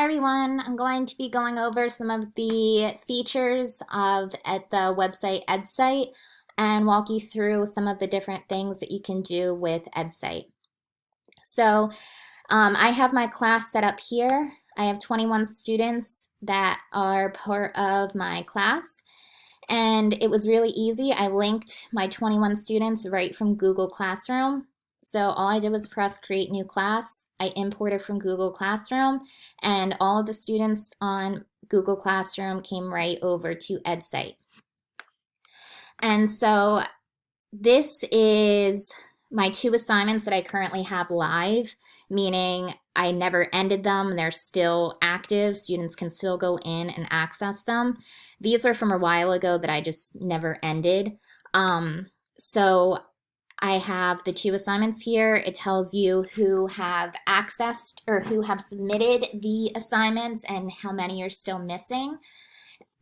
everyone. I'm going to be going over some of the features at the website EdCite and walk you through some of the different things that you can do with EdCite. So I have my class set up here. I have 21 students that are part of my class, and it was really easy. I linked my 21 students right from Google Classroom. So all I did was press create new class. I imported from Google Classroom, and all of the students on Google Classroom came right over to EdCite. And so this is my 2 assignments that I currently have live, meaning I never ended them. They're still active. Students can still go in and access them. These were from a while ago that I just never ended. So I have the 2 assignments here. It tells you who have accessed or who have submitted the assignments and how many are still missing.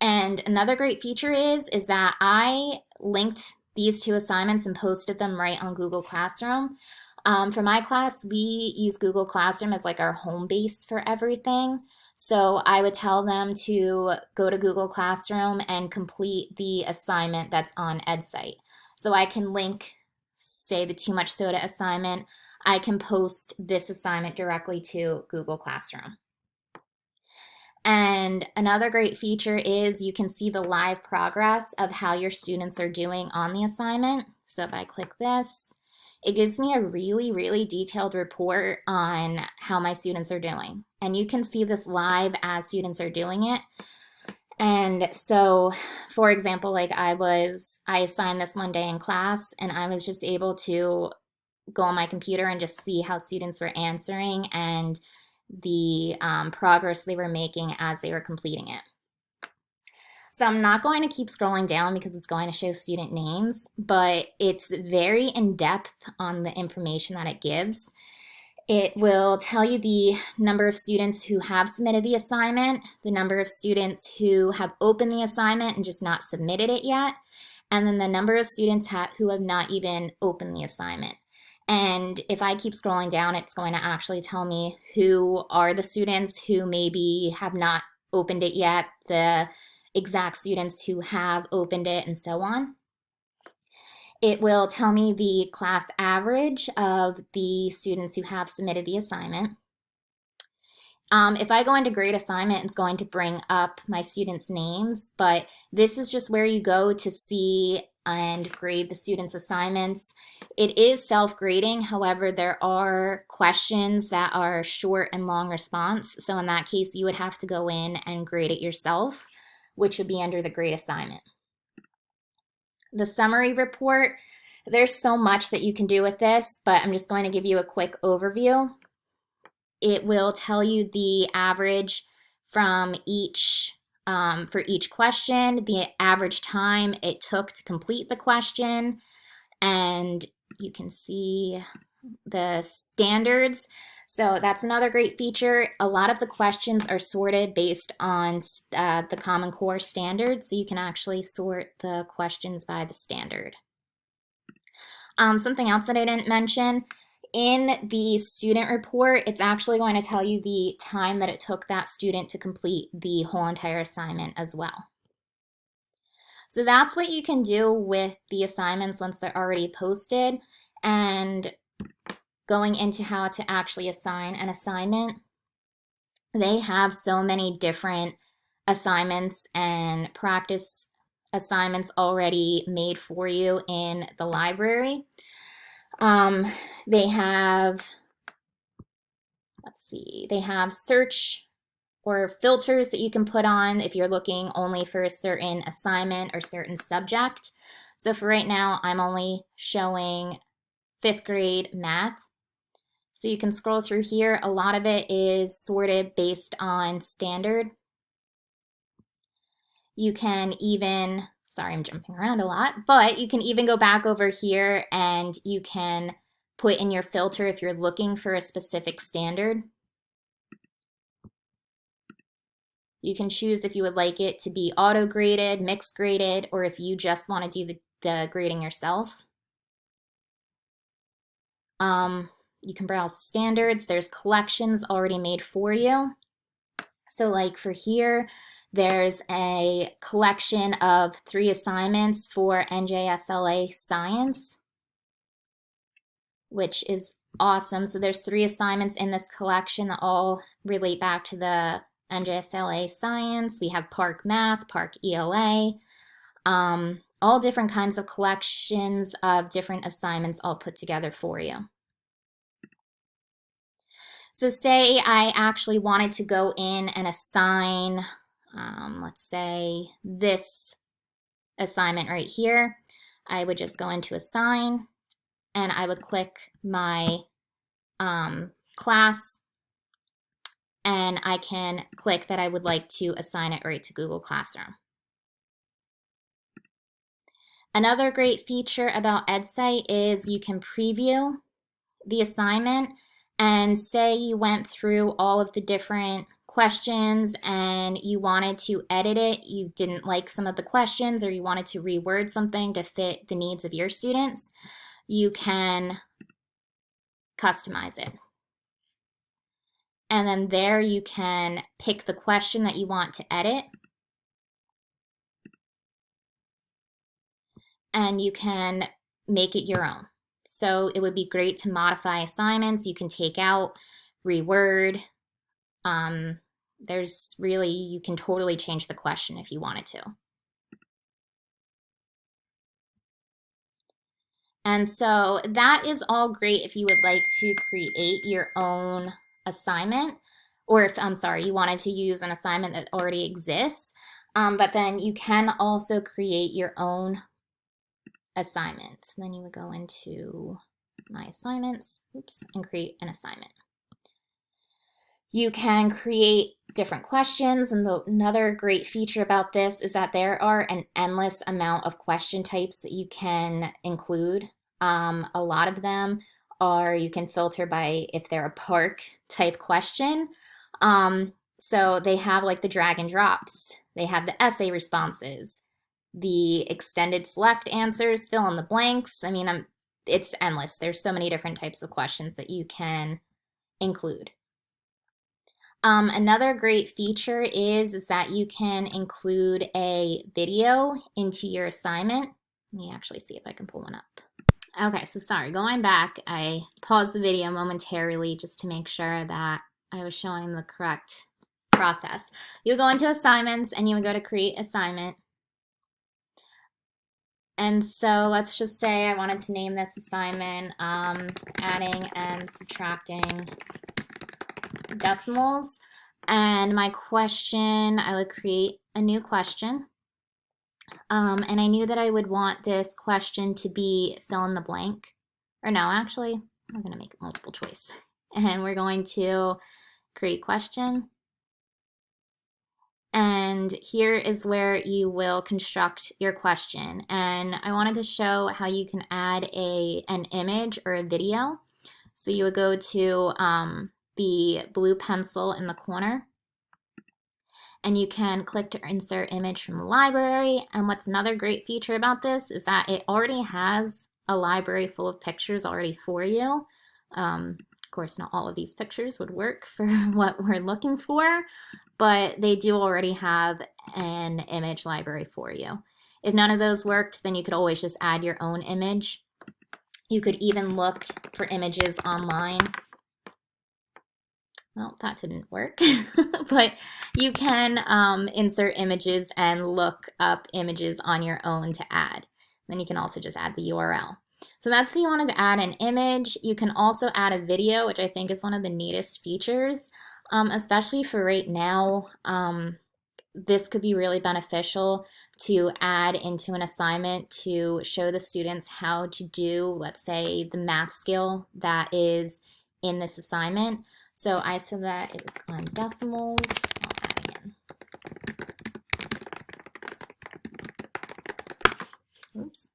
And another great feature is that I linked these 2 assignments and posted them right on Google Classroom. For my class, we use Google Classroom as like our home base for everything. So I would tell them to go to Google Classroom and complete the assignment that's on EdCite. So I can link, say, the Too Much Soda assignment. I can post this assignment directly to Google Classroom. And another great feature is you can see the live progress of how your students are doing on the assignment. So if I click this, it gives me a really, really detailed report on how my students are doing. And you can see this live as students are doing it. And so, for example, like I assigned this one day in class, and I was just able to go on my computer and just see how students were answering and the progress they were making as they were completing it. So I'm not going to keep scrolling down because it's going to show student names, but it's very in-depth on the information that it gives. It will tell you the number of students who have submitted the assignment, the number of students who have opened the assignment and just not submitted it yet, and then the number of students who have not even opened the assignment. And if I keep scrolling down, it's going to actually tell me who are the students who maybe have not opened it yet, the exact students who have opened it, and so on. It will tell me the class average of the students who have submitted the assignment. If I go into grade assignment, it's going to bring up my students' names, but this is just where you go to see and grade the students' assignments. It is self-grading, however, there are questions that are short and long response, so in that case, you would have to go in and grade it yourself, which would be under the grade assignment. The summary report, there's so much that you can do with this, but I'm just going to give you a quick overview. It will tell you the average from for each question, the average time it took to complete the question, and you can see the standards. So that's another great feature. A lot of the questions are sorted based on the Common Core standard, so you can actually sort the questions by the standard. Something else that I didn't mention, in the student report, it's actually going to tell you the time that it took that student to complete the whole entire assignment as well. So that's what you can do with the assignments once they're already posted. And going into how to actually assign an assignment, they have so many different assignments and practice assignments already made for you in the library. They have, they have search or filters that you can put on if you're looking only for a certain assignment or certain subject. So for right now, I'm only showing 5th grade math. So you can scroll through here. A lot of it is sorted based on standard. You can even, sorry, I'm jumping around a lot, but you can even go back over here and you can put in your filter if you're looking for a specific standard. You can choose if you would like it to be auto-graded, mixed graded, or if you just want to do the grading yourself. You can browse the standards. There's collections already made for you. So like for here, there's a collection of 3 assignments for NJSLA Science, which is awesome. So there's 3 assignments in this collection that all relate back to the NJSLA Science. We have Park Math, Park ELA, all different kinds of collections of different assignments all put together for you. So say I actually wanted to go in and assign, let's say this assignment right here. I would just go into assign and I would click my class, and I can click that I would like to assign it right to Google Classroom. Another great feature about EdCite is you can preview the assignment, and say you went through all of the different questions and you wanted to edit it, you didn't like some of the questions, or you wanted to reword something to fit the needs of your students, you can customize it. And then there you can pick the question that you want to edit. And you can make it your own. So it would be great to modify assignments. You can take out, reword. There's really, you can totally change the question if you wanted to. And so that is all great if you would like to create your own assignment, or if, I'm sorry, you wanted to use an assignment that already exists, but then you can also create your own assignment. Then you would go into my assignments, and create an assignment. You can create different questions, and another great feature about this is that there are an endless amount of question types that you can include. A lot of them are, you can filter by if they're a park type question. So they have like the drag and drops. They have the essay responses, the extended select answers, fill in the blanks. I mean, it's endless. There's so many different types of questions that you can include. Another great feature is that you can include a video into your assignment. Let me actually see if I can pull one up. Okay, so sorry, going back, I paused the video momentarily just to make sure that I was showing the correct process. You would go into assignments and you would go to create assignment. And so let's just say I wanted to name this assignment adding and subtracting decimals. And my question, I would create a new question. And I knew that I would want this question to be fill in the blank. Or no, actually, we're going to make it multiple choice. And we're going to create question. And here is where you will construct your question. And I wanted to show how you can add an image or a video. So you would go to the blue pencil in the corner, and you can click to insert image from the library. And what's another great feature about this is that it already has a library full of pictures already for you. Of course, not all of these pictures would work for what we're looking for, but they do already have an image library for you. If none of those worked, then you could always just add your own image. You could even look for images online. Well, that didn't work, but you can insert images and look up images on your own to add. Then you can also just add the URL. So that's if you wanted to add an image. You can also add a video, which I think is one of the neatest features, especially for right now. This could be really beneficial to add into an assignment to show the students how to do, let's say, the math skill that is in this assignment. So I said that it was on decimals, adding in. Oops.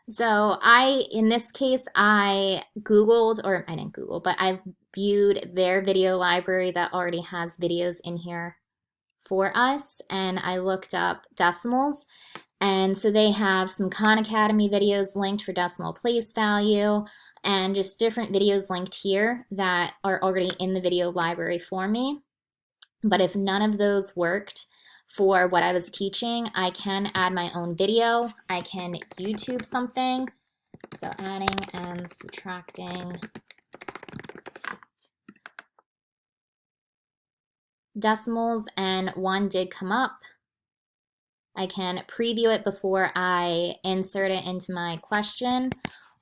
So in this case, I Googled, or I didn't Google, but I viewed their video library that already has videos in here for us, and I looked up decimals, And so they have some Khan Academy videos linked for decimal place value and just different videos linked here that are already in the video library for me. But if none of those worked for what I was teaching, I can add my own video. I can YouTube something. So adding and subtracting decimals, and one did come up. I can preview it before I insert it into my question.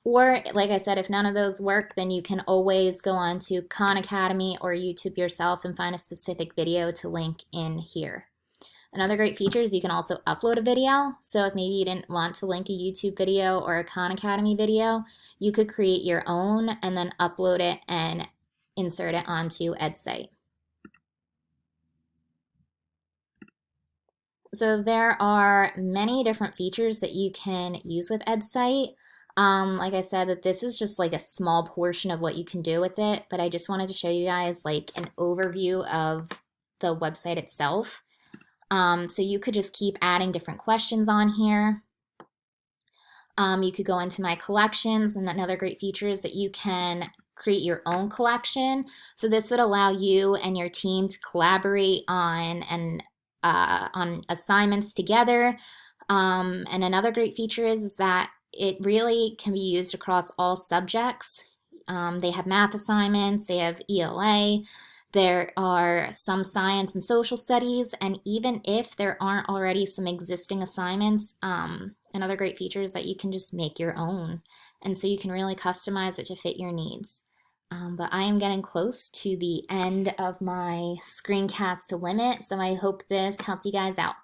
Or, like I said, if none of those work, then you can always go on to Khan Academy or YouTube yourself and find a specific video to link in here. Another great feature is you can also upload a video. So if maybe you didn't want to link a YouTube video or a Khan Academy video, you could create your own and then upload it and insert it onto EdCite. So there are many different features that you can use with EdCite. Like I said, that this is just like a small portion of what you can do with it, but I just wanted to show you guys like an overview of the website itself. So you could just keep adding different questions on here. You could go into my collections, and another great feature is that you can create your own collection. So this would allow you and your team to collaborate on assignments together. And another great feature is that it really can be used across all subjects. They have math assignments, they have ELA, there are some science and social studies, and even if there aren't already some existing assignments, another great feature is that you can just make your own. And so you can really customize it to fit your needs. But I am getting close to the end of my screencast limit, so I hope this helped you guys out.